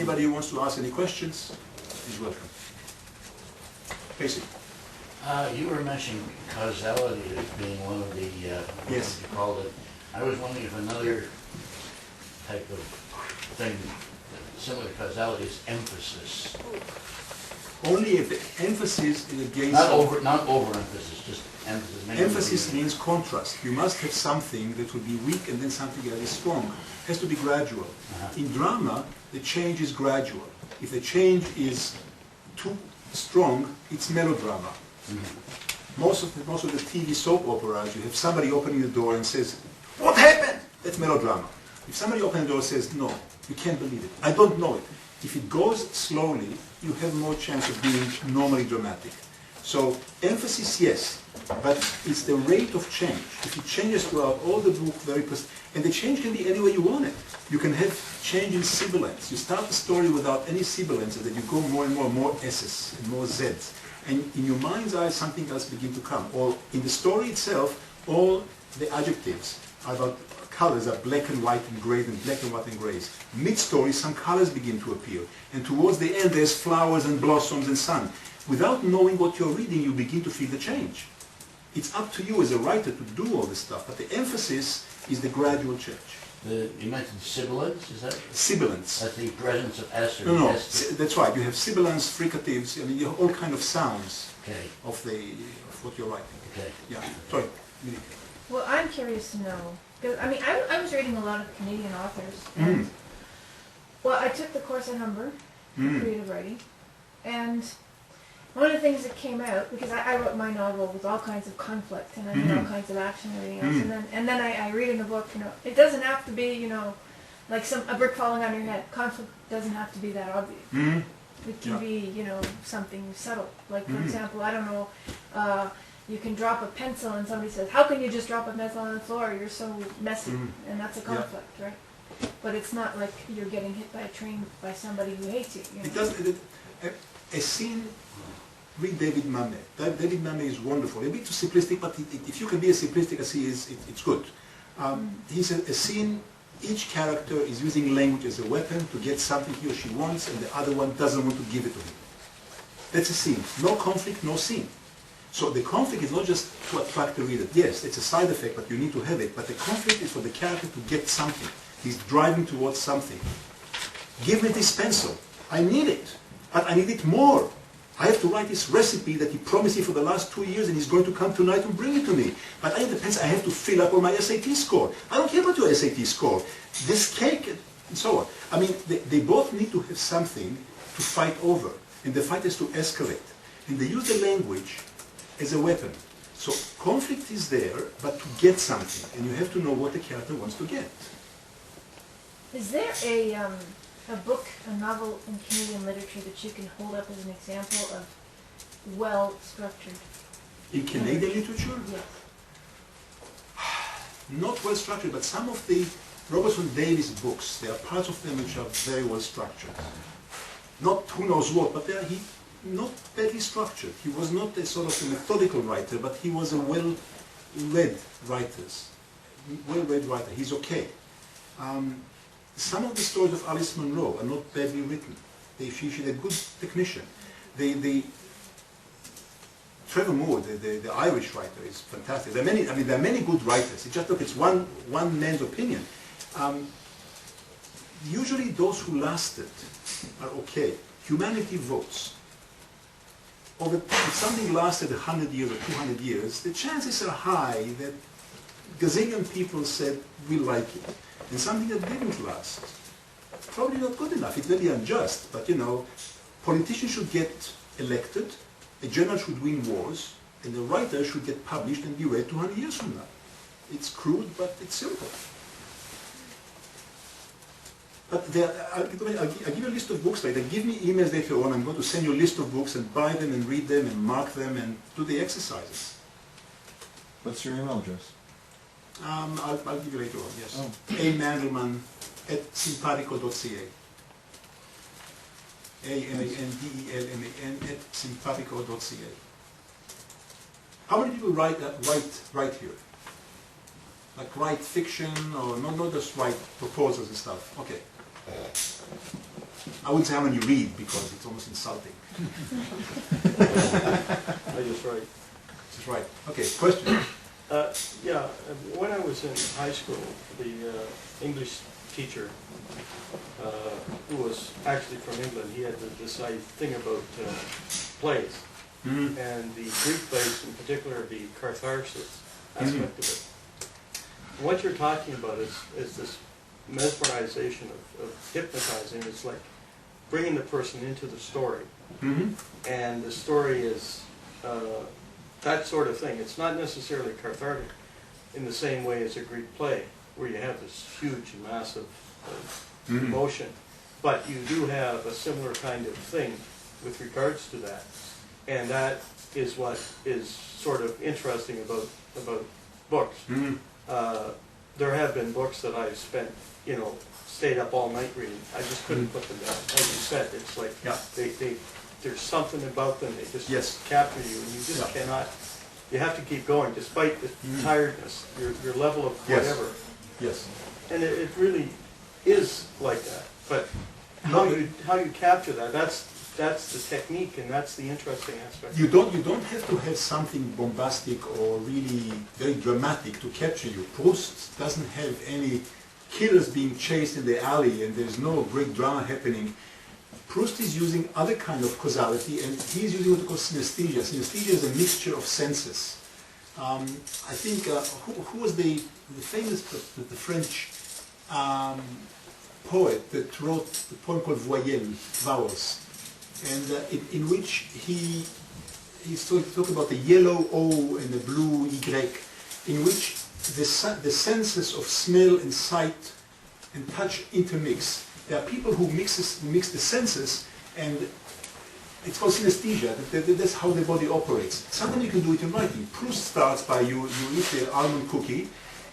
anybody who wants to ask any questions is welcome. Casey. You were mentioning causality as being one of the, Yes. you called it. I was wondering if another type of thing similar to causality is emphasis. Only if the emphasis is against... Not overemphasis, just emphasis. Emphasis means contrast. You must have something that will be weak and then something that is strong. It has to be gradual. In drama, the change is gradual. If the change is too strong, it's melodrama. Most of the TV soap operas, you have somebody opening the door and says, "What happened?" That's melodrama. If somebody opens the door and says, "No, you can't believe it. I don't know it." If it goes slowly, you have more chance of being normally dramatic. So emphasis, yes, but it's the rate of change. If it changes throughout all the book, and the change can be any way you want it. You can have change in sibilants. You start the story without any sibilants, and then you go more and more S's and more Z's. And in your mind's eye, something else begins to come. Or in the story itself, all the adjectives about colors are black and white and gray and black and white and grays. Mid-story, some colors begin to appear. And towards the end, there's flowers and blossoms and sun. Without knowing what you're reading, you begin to feel the change. It's up to you as a writer to do all this stuff, but the emphasis is the gradual change. You mentioned sibilants, is that? Sibilants. That's the presence of S or No, S. that's right. You have sibilants, fricatives, I mean, you have all kind of sounds of what you're writing. Okay. Yeah. Sorry. Well, I'm curious to know, because I mean, I was reading a lot of Canadian authors. And, well, I took the course at Humber, creative writing, and one of the things that came out, because I wrote my novel with all kinds of conflict and I did all kinds of action and everything else, and then I read in the book, you know, it doesn't have to be, you know, like a brick falling on your head. Conflict doesn't have to be that obvious. It can be, you know, something subtle. Like, for example, I don't know, you can drop a pencil and somebody says, "How can you just drop a pencil on the floor? You're so messy." And that's a conflict, right? But it's not like you're getting hit by a train by somebody who hates you. You know? It does. A scene. Read David Mamet. David Mamet is wonderful. A bit too simplistic, but if you can be as simplistic as he is, it's good. He said a scene, each character is using language as a weapon to get something he or she wants, and the other one doesn't want to give it to him. That's a scene. No conflict, no scene. So the conflict is not just to attract the reader. Yes, it's a side effect, but you need to have it. But the conflict is for the character to get something. He's driving towards something. Give me this pencil. I need it, but I need it more. I have to write this recipe that he promised me for the last 2 years, and he's going to come tonight and bring it to me. But I have the pencil. I have to fill up on my SAT score. I don't care about your SAT score. This cake, and so on. I mean, they both need to have something to fight over, and the fight is to escalate. And they use the language as a weapon. So conflict is there, but to get something, and you have to know what the character wants to get. Is there a book, a novel in Canadian literature that you can hold up as an example of well-structured? In Canadian literature? Yes. Not well-structured, but some of the Robertson Davies books, there are parts of them which are very well-structured. Not who knows what, but not badly structured. He was not a sort of a methodical writer, but he was a well-read writer. He's okay. Some of the stories of Alice Munro are not badly written. She's a good technician. Trevor Moore, the Irish writer, is fantastic. There are many good writers. It's one man's opinion. Usually those who lasted are okay. Humanity votes. If something lasted 100 years or 200 years, the chances are high that gazillion people said, we like it. And something that didn't last, probably not good enough. It's very unjust. But, you know, politicians should get elected, a general should win wars, and a writer should get published and be read 200 years from now. It's crude, but it's simple. But I'll give you a list of books later. Give me emails later on. I'm going to send you a list of books and buy them and read them and mark them and do the exercises. What's your email address? I'll give you later on, yes. Oh. amandelman@simpatico.ca. amandelman@simpatico.ca. How many people write here? Like write fiction, or not just write proposals and stuff? Okay. I wouldn't say how many you read because it's almost insulting. I just write. That's right. Okay, question. Yeah, when I was in high school, the English teacher, who was actually from England, he had this thing about plays, and the Greek plays in particular, the catharsis aspect of it. And what you're talking about is this mesmerization of hypnotizing. It's like bringing the person into the story, and the story is that sort of thing. It's not necessarily cathartic in the same way as a Greek play, where you have this huge, massive emotion, but you do have a similar kind of thing with regards to that, and that is what is sort of interesting about books. There have been books that I've spent, stayed up all night reading. I just couldn't put them down. As you said, it's like there's something about them, they just capture you, and you just cannot, you have to keep going despite the tiredness, your level of whatever. Yes. And it really is like that, but how you capture that, that's the technique, and that's the interesting aspect. You don't have to have something bombastic or really very dramatic to capture you. Proust doesn't have any killers being chased in the alley and there's no great drama happening. Proust is using other kind of causality, and he's using what we call synesthesia. Synesthesia is a mixture of senses. I think, who was the famous, the French poet that wrote the poem called Voyelles, Vowels, and in which he talked about the yellow O and the blue Y, in which the senses of smell and sight and touch intermix. There are people who mix the senses, and it's called synesthesia. That's how the body operates. Sometimes you can do it in writing. Proust starts by you eat the almond cookie,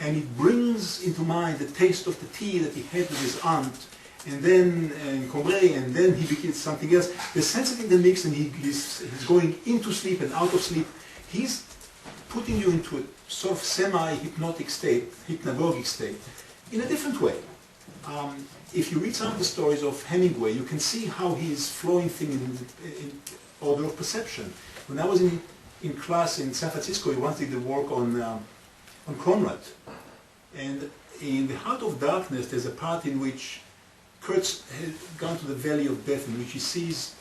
and it brings into mind the taste of the tea that he had with his aunt, and then Combray, and then he begins something else. The senses in the mix, and he's going into sleep and out of sleep. He's putting you into a sort of semi-hypnotic state, hypnagogic state, in a different way. If you read some of the stories of Hemingway, you can see how he is flowing things in order of perception. When I was in class in San Francisco, he once did the work on Conrad. And in The Heart of Darkness, there's a part in which Kurtz has gone to the Valley of Death, in which he sees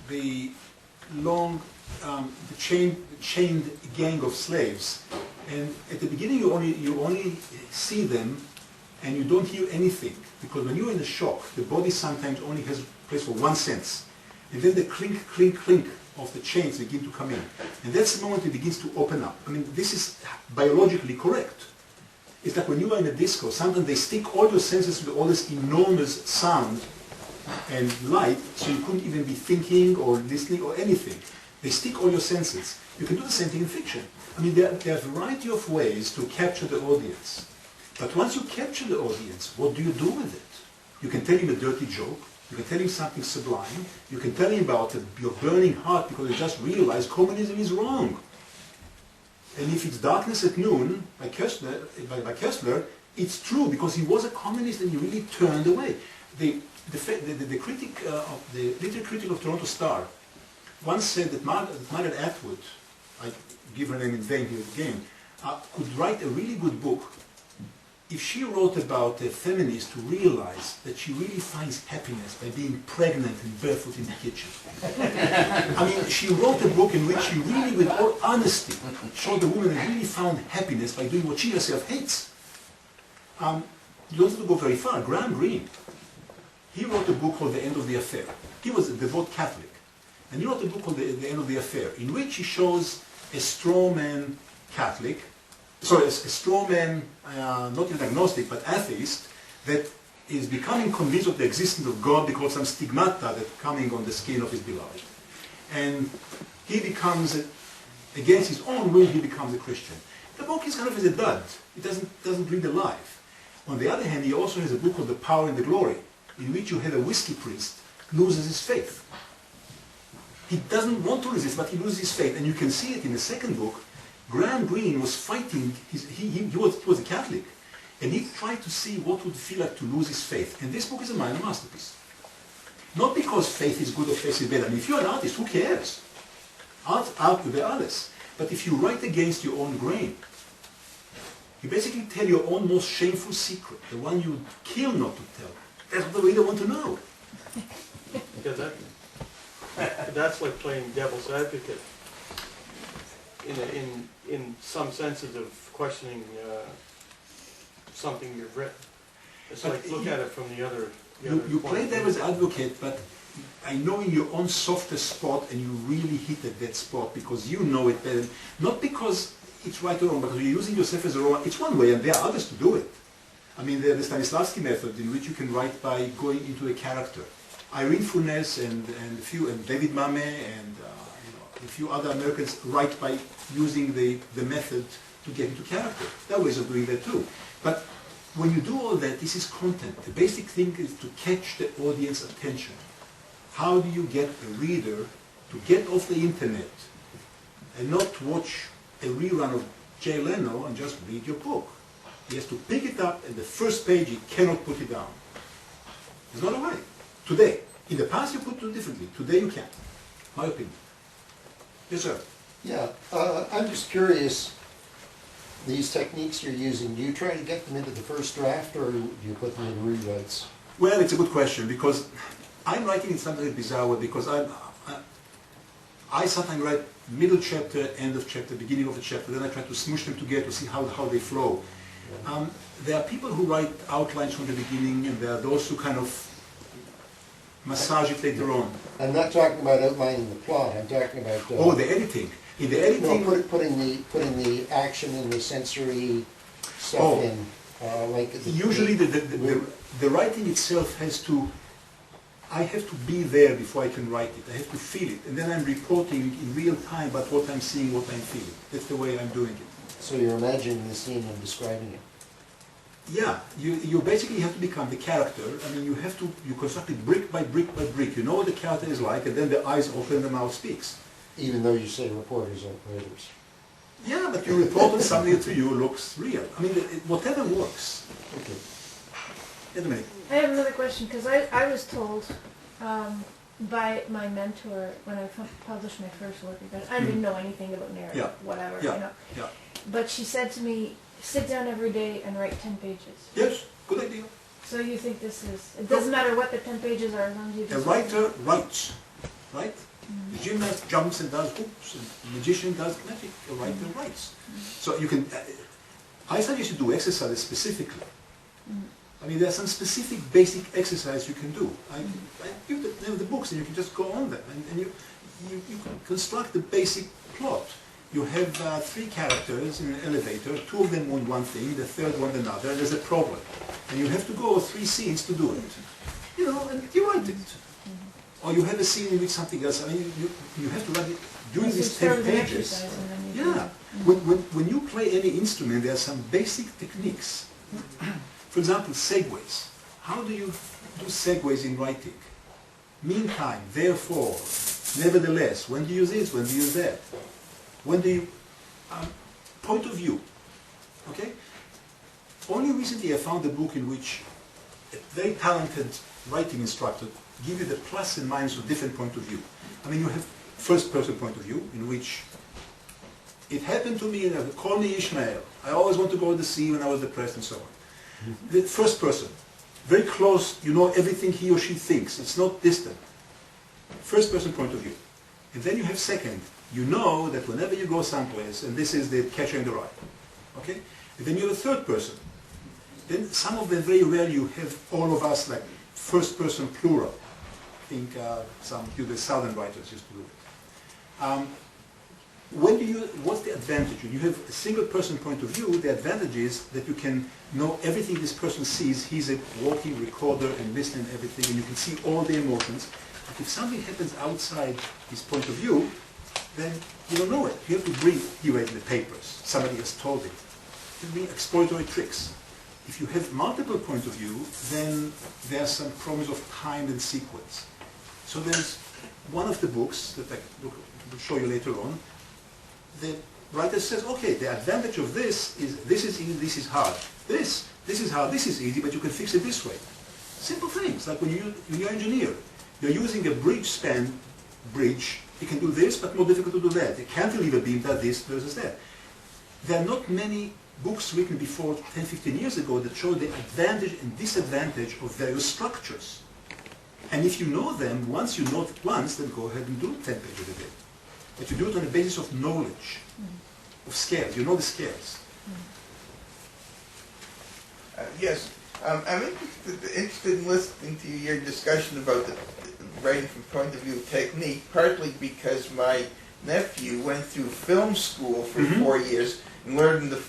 the long, the chained gang of slaves. And at the beginning, you only see them, and you don't hear anything, because when you're in a shock, the body sometimes only has place for one sense. And then the clink, clink, clink of the chains begin to come in. And that's the moment it begins to open up. I mean, this is biologically correct. It's like when you are in a disco, sometimes they stick all your senses with all this enormous sound and light, so you couldn't even be thinking or listening or anything. They stick all your senses. You can do the same thing in fiction. I mean, there are a variety of ways to capture the audience. But once you capture the audience, what do you do with it? You can tell him a dirty joke, you can tell him something sublime, you can tell him about your burning heart because you just realized communism is wrong. And if it's Darkness at Noon by Kessler, it's true because he was a communist and he really turned away. The critic, the literary critic of Toronto Star once said that Margaret Atwood, I give her name in vain here again, could write a really good book if she wrote about a feminist who realized that she really finds happiness by being pregnant and barefoot in the kitchen. I mean, she wrote a book in which she really, with all honesty, showed the woman that really found happiness by doing what she herself hates. You don't have to go very far. Graham Greene, he wrote a book called The End of the Affair. He was a devout Catholic. And he wrote a book called The End of the Affair, in which he shows a strawman Catholic, sorry, a strawman, not an agnostic, but atheist, that is becoming convinced of the existence of God because some stigmata that coming on the skin of his beloved. And he becomes, against his own will, he becomes a Christian. The book is kind of as a dud. It doesn't breathe alive. On the other hand, he also has a book called The Power and the Glory, in which you have a whiskey priest loses his faith. He doesn't want to resist, but he loses his faith. And you can see it in the second book. Graham Greene was fighting, he was a Catholic, and he tried to see what would feel like to lose his faith. And this book is a minor masterpiece. Not because faith is good or faith is bad. I mean, if you're an artist, who cares? Art über alles. But if you write against your own grain, you basically tell your own most shameful secret, the one you kill not to tell. That's what the reader want to know. Because that's like playing devil's advocate in some senses of questioning something you've written. It's But like look at it from the other You point play of view. devil's advocate, but I know in your own softest spot, and you really hit at that spot because you know it better. Not because it's right or wrong, because you're using yourself as a role. It's one way, and there are others to do it. I mean, there's the Stanislavski method, in which you can write by going into a character. Irene Funes and David Mame and a few other Americans write by using the method to get into character. There are ways of doing that too. But when you do all that, this is content. The basic thing is to catch the audience attention. How do you get a reader to get off the internet and not watch a rerun of Jay Leno and just read your book? He has to pick it up, and the first page he cannot put it down. There's not a way. Today. In the past you could do differently. Today you can't. My opinion. Yes, sir. Yeah, I'm just curious, these techniques you're using, do you try to get them into the first draft or do you put them in rewrites? Well, it's a good question because I'm writing in something bizarre way because I sometimes write middle chapter, end of chapter, beginning of the chapter, then I try to smush them together to see how they flow. There are people who write outlines from the beginning, and there are those who kind of massage it later on. I'm not talking about outlining the plot, I'm talking about... Oh, the editing. In the editing... No, putting the action and the sensory stuff Oh. in. Like Usually the writing itself has to... I have to be there before I can write it. I have to feel it. And then I'm reporting in real time about what I'm seeing, what I'm feeling. That's the way I'm doing it. So you're imagining the scene and describing it. Yeah, you basically have to become the character. I mean, you construct it brick by brick by brick. You know what the character is like, and then the eyes open and the mouth speaks. Even though you say reporters aren't writers. Yeah, but you report on something that to you looks real. I mean, whatever works. Okay. Wait a minute. I have another question, because I was told by my mentor when I published my first work, because I didn't know anything about narrative, Yeah. whatever, Yeah. you know. Yeah. But she said to me, sit down every day and write 10 pages. Yes, good idea. So you think this is, it doesn't matter what the 10 pages are as long as you A just... writer writes, right? The gymnast jumps and does hoops, and the magician does magic. A writer writes. So you can... I suggest you do exercises specifically. I mean, there are some specific basic exercises you can do. I give the books and you can just go on them. And you can construct the basic plot. You have 3 characters in an elevator, 2 of them want one thing, the third want another, and there's a problem. And you have to go 3 scenes to do it. You know, and you write it. Or you have a scene in which something else, I mean, you have to write it during these 10 pages. Yeah. When you play any instrument, there are some basic techniques. For example, segues. How do you do segues in writing? Meantime, therefore, nevertheless, when do you use this, when do you use that? When do you... point of view. Okay? Only recently I found a book in which a very talented writing instructor give you the plus and minus of different point of view. I mean, you have first person point of view, in which it happened to me, call me Ishmael. I always want to go to the sea when I was depressed and so on. The first person, very close, you know everything he or she thinks. It's not distant. First person point of view. And then you have second. You know that whenever you go someplace, and this is the Catcher in the Rye. Okay? And then you have a third person. Then some of them, very rarely, you have all of us like first person plural. I think the Southern writers used to do it. What's the advantage? When you have a single person point of view, the advantage is that you can know everything this person sees. He's a walking recorder and listening to everything, and you can see all the emotions. But if something happens outside his point of view, then you don't know it. You have to bring, he read the papers, somebody has told it. You bring exploratory tricks. If you have multiple points of view, then there's some promise of time and sequence. So there's one of the books that I will show you later on. The writer says, okay, the advantage of this is easy, this is hard. This is hard, this is easy, but you can fix it this way. Simple things, like when you're an engineer. You're using a bridge, you can do this, but more difficult to do that. A cantilever beam does this versus that. There are not many books written before 10, 15 years ago that show the advantage and disadvantage of various structures. And if you know them, once you know it once, then go ahead and do 10 pages a day. But you do it on the basis of knowledge, of scales. You know the scales. Yes, I'm interested in listening to your discussion about the writing from point of view of technique, partly because my nephew went through film school for 4 years and learned the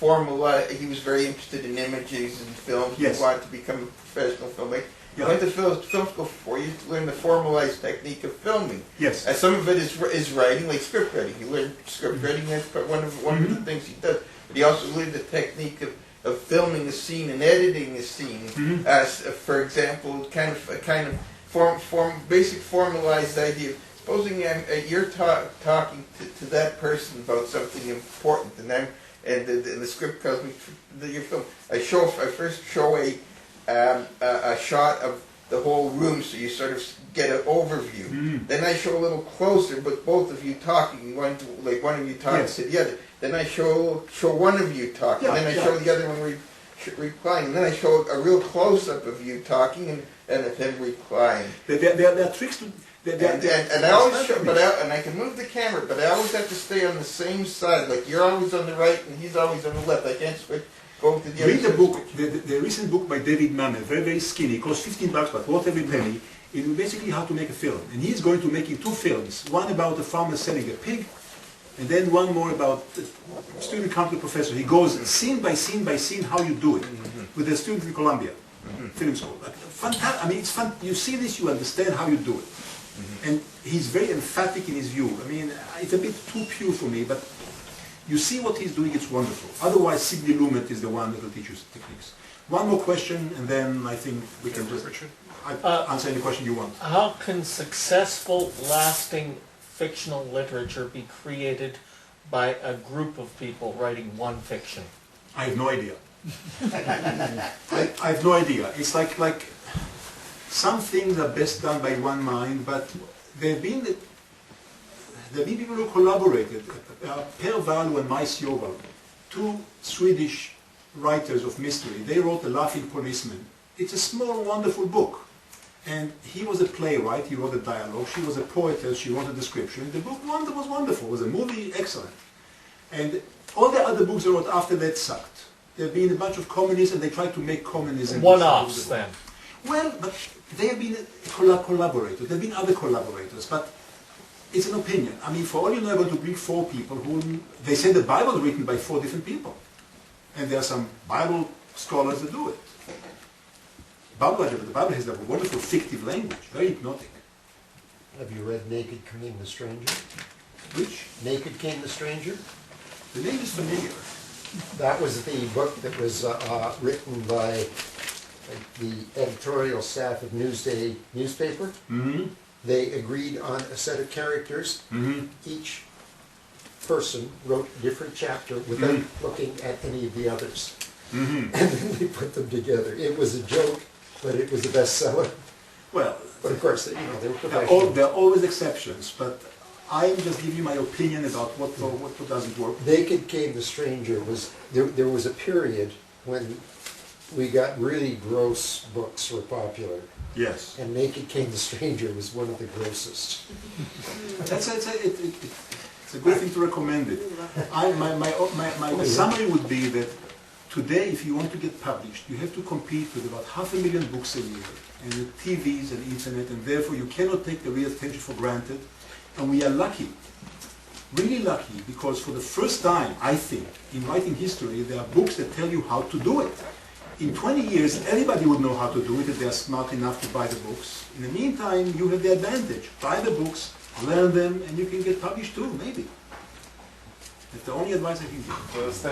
he was very interested in images and films. Yes. He wanted to become a professional filmmaker. He Yeah. went to film school for 4 years to learn the formalized technique of filming. Yes. Some of it is writing, like script writing. He learned script writing, that's one of the things he does. But he also learned the technique of filming a scene and editing a scene. As, for example, basic formalized idea. Supposing you're talking to that person about something important, and the script tells me that your film. I first show a shot of the whole room, so you sort of get an overview. Then I show a little closer, but both of you talking, one of you talking Yes. to the other. Then I show one of you talking. Then I show the other one replying. And then I show a real close up of you talking and of him replying. There are tricks to. And I always show, and I can move the camera, but I always have to stay on the same side. Like you're always on the right and he's always on the left. I can't switch. Go to the other Read the side. book, the recent book by David Mamet, very, very skinny. It costs $15, but worth every penny. It is basically how to make a film. And he's going to making 2 films. One about a farmer selling a pig, and then one more about a student come to the professor. He goes scene by scene by scene how you do it with a student in Columbia Film School. Fantastic. I mean, it's fun. You see this, you understand how you do it. And he's very emphatic in his view. I mean, it's a bit too pure for me, but you see what he's doing, it's wonderful. Otherwise, Sidney Lumet is the one that will teach you techniques. One more question, and then I think we can just answer any question you want. How can successful, lasting fictional literature be created by a group of people writing one fiction? I have no idea. I have no idea. It's like some things are best done by one mind, but there have been people who collaborated. Per Wahl and Mais Joval, 2 Swedish writers of mystery. They wrote The Laughing Policeman. It's a small, wonderful book. And he was a playwright, he wrote a dialogue. She was a poetess, she wrote a description. The book was wonderful. It was a movie, excellent. And all the other books they wrote after that sucked. There have been a bunch of communists, and they tried to make communism. One-offs, then. Well, but they have been collaborators. There have been other collaborators, but it's an opinion. I mean, for all you know, I'm going to bring 4 people who, they say the Bible is written by 4 different people. And there are some Bible scholars that do it. The Bible has a wonderful fictive language, very hypnotic. Have you read Naked Came the Stranger? Which, Naked Came the Stranger? the name is familiar. That was the book that was written by the editorial staff of Newsday newspaper. They agreed on a set of characters. Each person wrote a different chapter without looking at any of the others. And then they put them together. It was a joke, but it was a bestseller. Well, But of course, they were professional. there are always exceptions, but I'm just giving you my opinion about what doesn't work. Naked Came the Stranger was, there was a period when we got really gross books were popular. Yes. And Naked Came the Stranger was one of the grossest. It's a good thing to recommend it. My summary would be that today, if you want to get published, you have to compete with about 500,000 books a year, and with TVs and internet, and therefore you cannot take the real attention for granted. And we are lucky, really lucky, because for the first time, I think, in writing history, there are books that tell you how to do it. In 20 years, everybody would know how to do it if they are smart enough to buy the books. In the meantime, you have the advantage. Buy the books, learn them, and you can get published too, maybe. That's the only advice I can give.